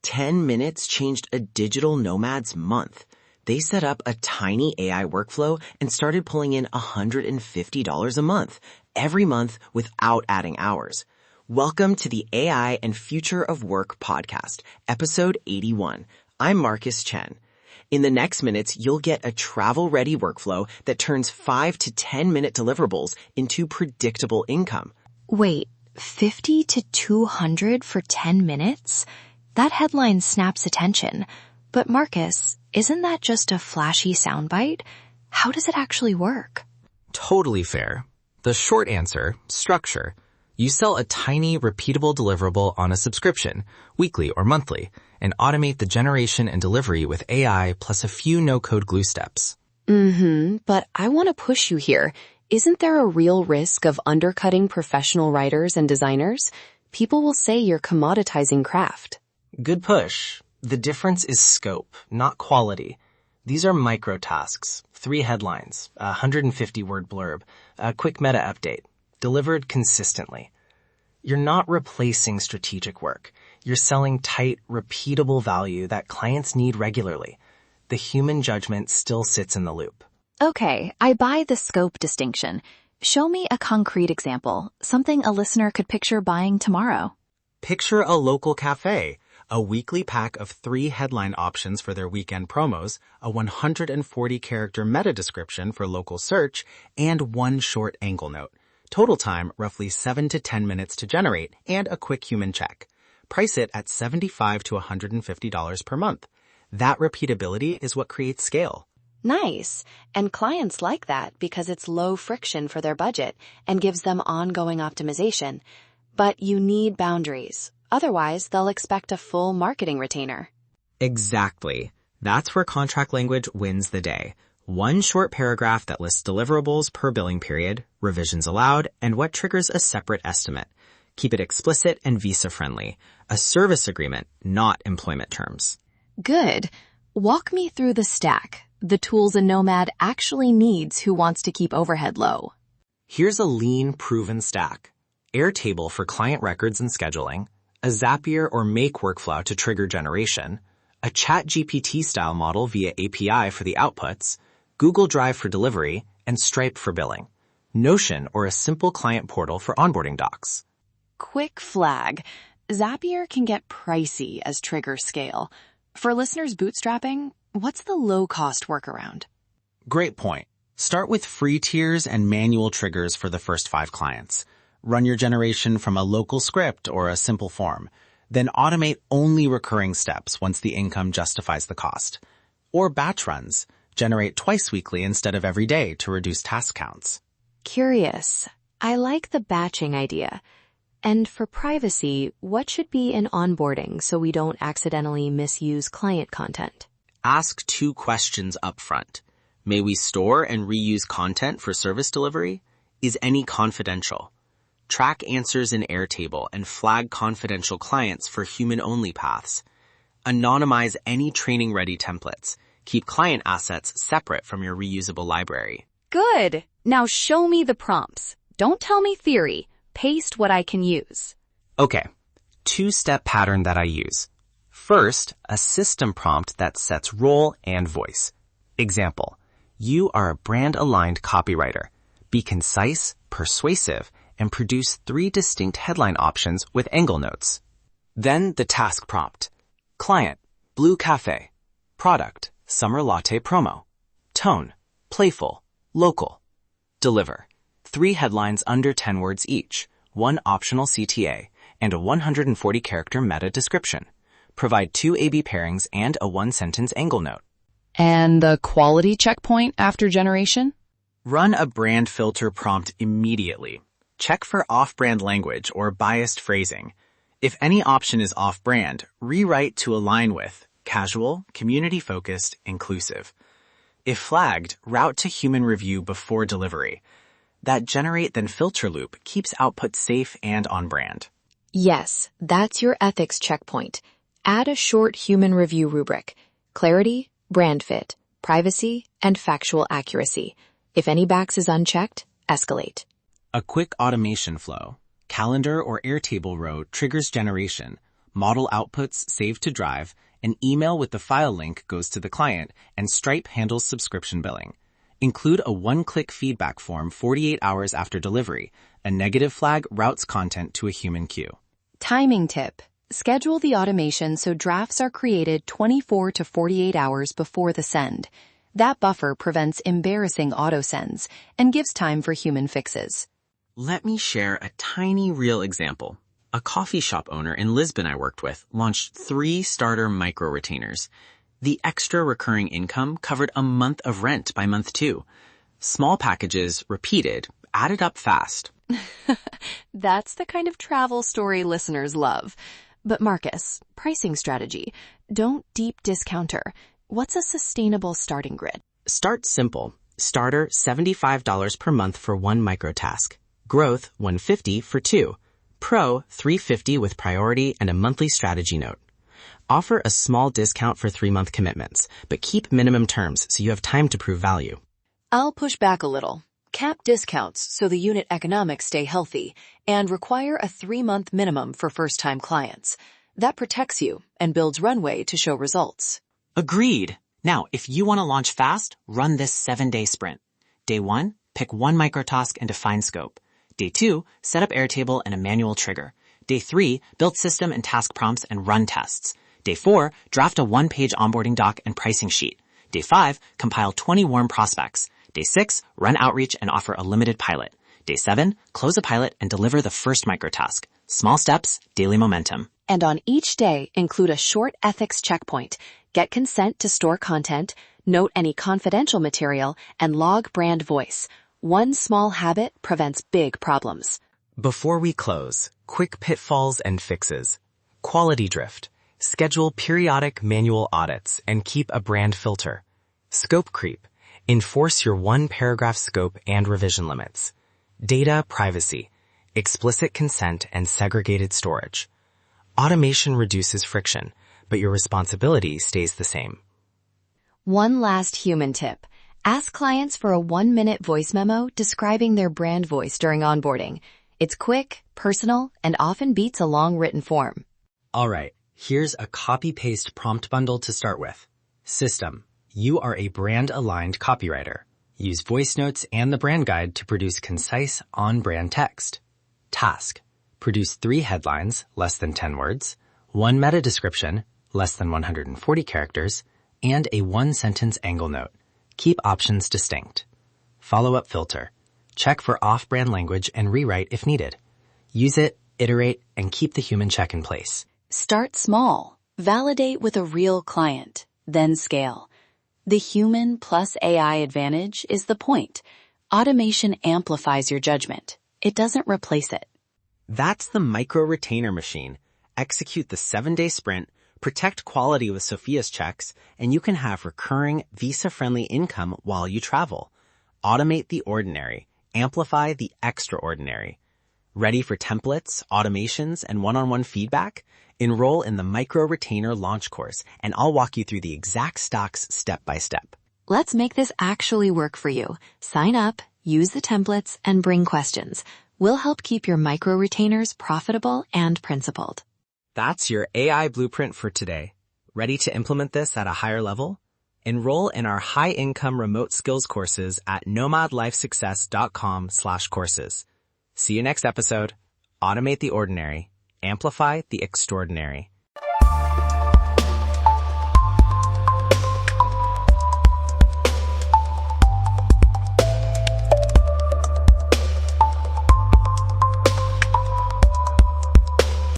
10 minutes changed a digital nomad's month. They set up a tiny AI workflow and started pulling in $150 a month, every month without adding hours. Welcome to the AI and Future of Work podcast, episode 81. I'm Marcus Chen. In the next minutes, you'll get a travel-ready workflow that turns 5 to 10-minute deliverables into predictable income. Wait, 50 to 200 for 10 minutes? That headline snaps attention. But Marcus, isn't that just a flashy soundbite? How does it actually work? Totally fair. The short answer, structure. You sell a tiny, repeatable deliverable on a subscription, weekly or monthly, and automate the generation and delivery with AI plus a few no-code glue steps. But I want to push you here. Isn't there a real risk of undercutting professional writers and designers? People will say you're commoditizing craft. Good push. The difference is scope, not quality. These are micro tasks, 3 headlines, a 150-word blurb, a quick meta update, delivered consistently. You're not replacing strategic work. You're selling tight, repeatable value that clients need regularly. The human judgment still sits in the loop. Okay, I buy the scope distinction. Show me a concrete example, something a listener could picture buying tomorrow. Picture a local cafe, a weekly pack of 3 headline options for their weekend promos, a 140-character meta description for local search, and 1 short angle note. Total time, roughly 7 to 10 minutes to generate, and a quick human check. Price it at $75 to $150 per month. That repeatability is what creates scale. Nice. And clients like that because it's low friction for their budget and gives them ongoing optimization. But you need boundaries. Otherwise, they'll expect a full marketing retainer. Exactly. That's where contract language wins the day. 1 short paragraph that lists deliverables per billing period, revisions allowed, and what triggers a separate estimate. Keep it explicit and visa-friendly. A service agreement, not employment terms. Good. Walk me through the stack, the tools a Nomad actually needs who wants to keep overhead low. Here's a lean, proven stack. Airtable for client records and scheduling, a Zapier or Make workflow to trigger generation, a ChatGPT-style model via API for the outputs, Google Drive for delivery, and Stripe for billing. Notion or a simple client portal for onboarding docs. Quick flag. Zapier can get pricey as trigger scale. For listeners bootstrapping, what's the low-cost workaround? Great point. Start with free tiers and manual triggers for the first 5 clients. Run your generation from a local script or a simple form. Then automate only recurring steps once the income justifies the cost. Or batch runs. Generate twice weekly instead of every day to reduce task counts. Curious. I like the batching idea. And for privacy, what should be in onboarding so we don't accidentally misuse client content? Ask 2 questions up front. May we store and reuse content for service delivery? Is any confidential? Track answers in Airtable and flag confidential clients for human-only paths. Anonymize any training-ready templates. Keep client assets separate from your reusable library. Good. Now show me the prompts. Don't tell me theory. Paste what I can use. Okay, 2-step pattern that I use. First, a system prompt that sets role and voice. Example, you are a brand-aligned copywriter. Be concise, persuasive, and produce 3 distinct headline options with angle notes. Then the task prompt. Client, Blue Cafe. Product, Summer Latte Promo. Tone, playful, local. Deliver. 3 headlines under 10 words each, 1 optional CTA, and a 140-character meta description. Provide 2 A/B pairings and a 1-sentence angle note. And the quality checkpoint after generation? Run a brand filter prompt immediately. Check for off-brand language or biased phrasing. If any option is off-brand, rewrite to align with casual, community-focused, inclusive. If flagged, route to human review before delivery. That generate then filter loop keeps output safe and on brand. Yes, that's your ethics checkpoint. Add a short human review rubric. Clarity, brand fit, privacy, and factual accuracy. If any box is unchecked, escalate. A quick automation flow. Calendar or Airtable row triggers generation. model outputs saved to Drive, an email with the file link goes to the client, and Stripe handles subscription billing. Include a one-click feedback form 48 hours after delivery. A negative flag routes content to a human queue. Timing tip. Schedule the automation so drafts are created 24 to 48 hours before the send. That buffer prevents embarrassing auto-sends and gives time for human fixes. Let me share a tiny real example. A coffee shop owner in Lisbon I worked with launched 3 starter micro-retainers. The extra recurring income covered a month of rent by month 2. Small packages, repeated, added up fast. That's the kind of travel story listeners love. But Marcus, pricing strategy. Don't deep discounter. What's a sustainable starting grid? Start simple. Starter $75 per month for 1 microtask. Growth $150 for 2. Pro $350 with priority and a monthly strategy note. Offer a small discount for 3-month commitments, but keep minimum terms so you have time to prove value. I'll push back a little. Cap discounts so the unit economics stay healthy, and require a 3-month minimum for first-time clients. That protects you and builds runway to show results. Agreed. Now, if you want to launch fast, run this 7-day sprint. Day 1, pick 1 microtask and define scope. Day 2, set up Airtable and a manual trigger. Day 3, build system and task prompts and run tests. Day 4, draft a 1-page onboarding doc and pricing sheet. Day 5, compile 20 warm prospects. Day 6, run outreach and offer a limited pilot. Day 7, close a pilot and deliver the first microtask. Small steps, daily momentum. And on each day, include a short ethics checkpoint. Get consent to store content, note any confidential material, and log brand voice. One small habit prevents big problems. Before we close, quick pitfalls and fixes. Quality drift. Schedule periodic manual audits and keep a brand filter. Scope creep. Enforce your 1-paragraph scope and revision limits. Data privacy. Explicit consent and segregated storage. Automation reduces friction, but your responsibility stays the same. One last human tip. Ask clients for a 1-minute voice memo describing their brand voice during onboarding. It's quick, personal, and often beats a long written form. All right, here's a copy-paste prompt bundle to start with. System. You are a brand-aligned copywriter. Use voice notes and the brand guide to produce concise, on-brand text. Task. Produce 3 headlines, less than 10 words, 1 meta description, less than 140 characters, and a 1-sentence angle note. Keep options distinct. Follow-up filter. Check for off-brand language and rewrite if needed. Use it, iterate, and keep the human check in place. Start small. Validate with a real client. Then scale. The human plus AI advantage is the point. Automation amplifies your judgment. It doesn't replace it. That's the micro-retainer machine. Execute the 7-day sprint, protect quality with Sofia's checks, and you can have recurring, visa-friendly income while you travel. Automate the ordinary. Amplify the extraordinary. Ready for templates, automations, and one-on-one feedback? Enroll in the micro-retainer launch course, and I'll walk you through the exact stocks step by step. Let's make this actually work for you. Sign up, use the templates, and bring questions. We'll help keep your micro-retainers profitable and principled. That's your AI blueprint for today. Ready to implement this at a higher level? Enroll in our high-income remote skills courses at nomadlifesuccess.com/courses. See you next episode. Automate the ordinary. Amplify the extraordinary.